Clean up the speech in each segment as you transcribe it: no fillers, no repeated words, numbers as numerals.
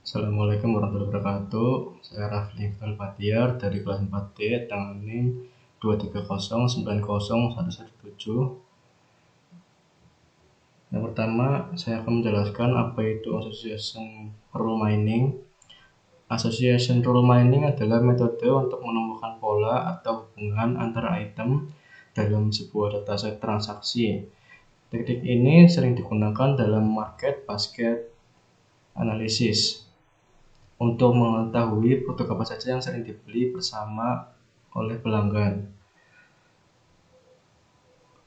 Assalamualaikum warahmatullahi wabarakatuh. Saya Rafli Al-Fatihar dari kelas 4D dengan NIM 230901117. Yang pertama, saya akan menjelaskan apa itu Association Rule Mining. Association Rule Mining adalah metode untuk menemukan pola atau hubungan antara item dalam sebuah dataset transaksi. Teknik ini sering digunakan dalam market basket analysis untuk mengetahui produk apa saja yang sering dibeli bersama oleh pelanggan.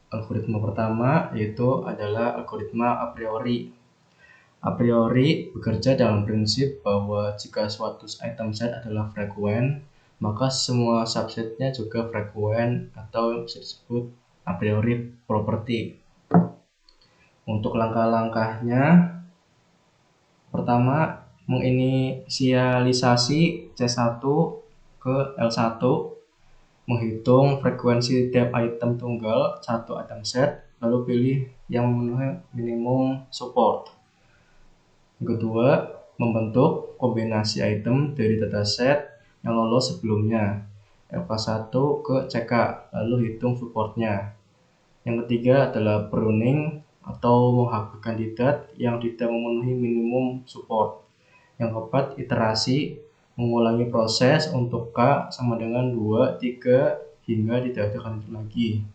Algoritma pertama yaitu adalah algoritma a priori. A priori bekerja dalam prinsip bahwa jika suatu item set adalah frekuen, maka semua subsetnya juga frekuen atau bisa disebut a priori property. Untuk langkah-langkahnya, pertama, menginisialisasi C1 ke L1, menghitung frekuensi tiap item tunggal satu item set, lalu pilih yang memenuhi minimum support. Yang kedua, membentuk kombinasi item dari dataset yang lolos sebelumnya, LK1 ke CK, lalu hitung supportnya. Yang ketiga adalah pruning atau menghapus kandidat yang tidak memenuhi minimum support. Yang keempat, iterasi, mengulangi proses untuk K sama dengan 2, 3, hingga tidak ada kandidat lagi.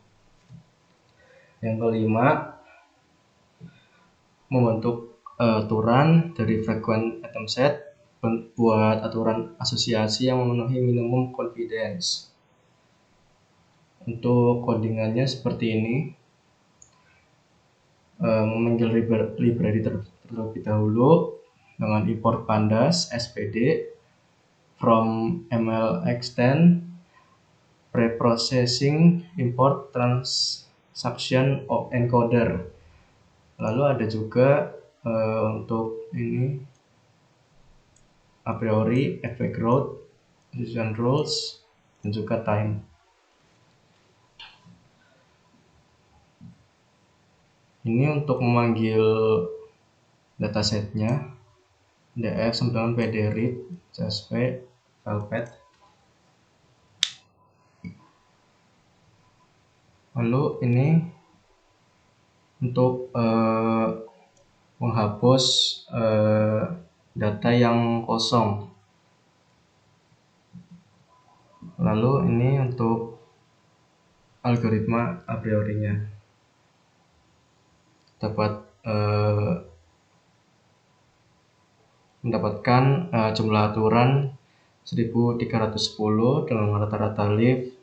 Yang kelima, membentuk aturan dari frekuensi item set buat aturan asosiasi yang memenuhi minimum confidence. Untuk codingannya seperti ini. Memanggil library terlebih dahulu dengan import pandas spd from mlextend preprocessing import transaction of encoder. Lalu ada juga untuk ini a priori, effect growth, decision rules, dan juga time. Ini untuk memanggil datasetnya df sama pdread csv filepath. Lalu ini untuk menghapus data yang kosong. Lalu ini untuk algoritma a priorinya. Dapat mendapatkan jumlah aturan 1310 dengan rata-rata lift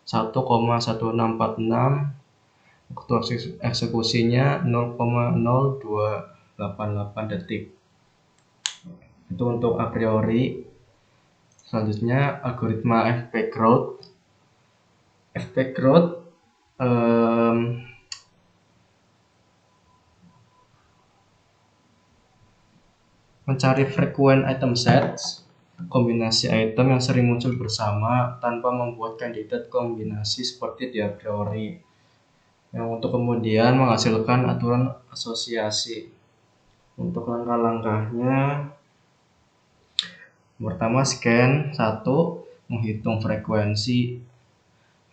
1,1646, waktu eksekusinya 0,0288 detik. Itu untuk a priori. Selanjutnya algoritma effect growth. Effect growth mencari frekuen item sets, kombinasi item yang sering muncul bersama tanpa membuat kandidat kombinasi seperti di a priori, yang untuk kemudian menghasilkan aturan asosiasi. Untuk langkah-langkahnya, pertama scan 1, menghitung frekuensi,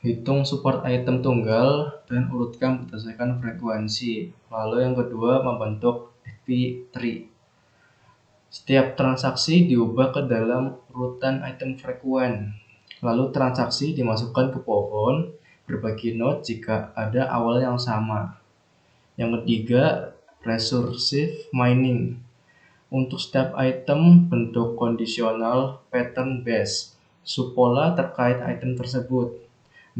hitung support item tunggal dan urutkan berdasarkan frekuensi. Lalu yang kedua, membentuk FP3. Setiap transaksi diubah ke dalam urutan item frekuen. Lalu transaksi dimasukkan ke pohon berbagi node jika ada awal yang sama. Yang ketiga, recursive mining. Untuk setiap item bentuk kondisional pattern base, subpola terkait item tersebut.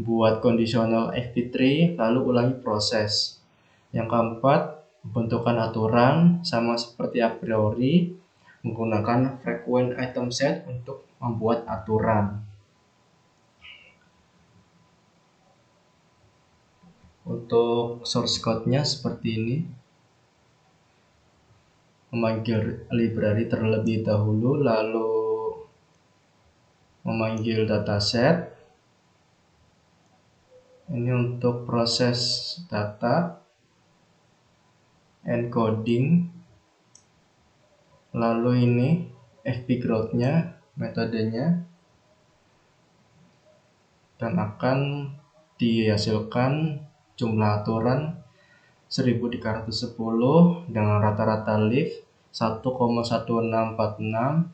Buat kondisional FP3 lalu ulangi proses. Yang keempat, pembentukan aturan sama seperti a priori, menggunakan frekuen item set untuk membuat aturan. Untuk source code-nya seperti ini. Memanggil library terlebih dahulu, lalu memanggil dataset. Ini untuk proses data, encoding. Lalu ini FP growth-nya, metodenya, dan akan dihasilkan jumlah aturan 1310 dengan rata-rata lift 1,1646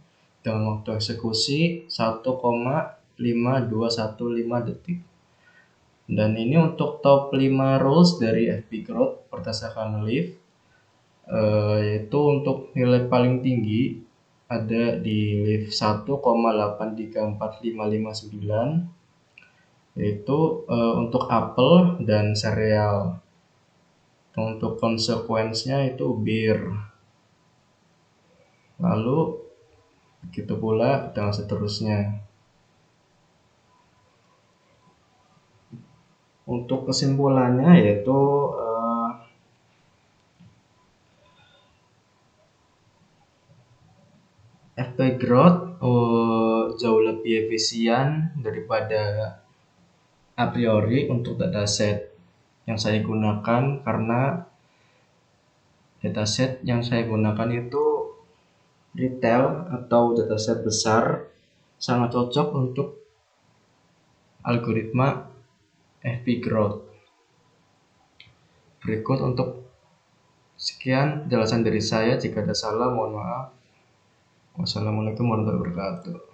dengan waktu eksekusi 1,5215 detik. Dan ini untuk top 5 rules dari FP growth berdasarkan lift, yaitu untuk nilai paling tinggi ada di lift 1,834559, yaitu untuk apel dan sereal. Untuk konsekuensinya itu bir. Lalu begitu pula dengan seterusnya. Untuk kesimpulannya yaitu FP growth jauh lebih efisien daripada a priori untuk dataset yang saya gunakan, karena dataset yang saya gunakan itu retail atau dataset besar, sangat cocok untuk algoritma FP growth. Berikut untuk sekian penjelasan dari saya, jika ada salah mohon maaf. Wassalamualaikum warahmatullahi wabarakatuh.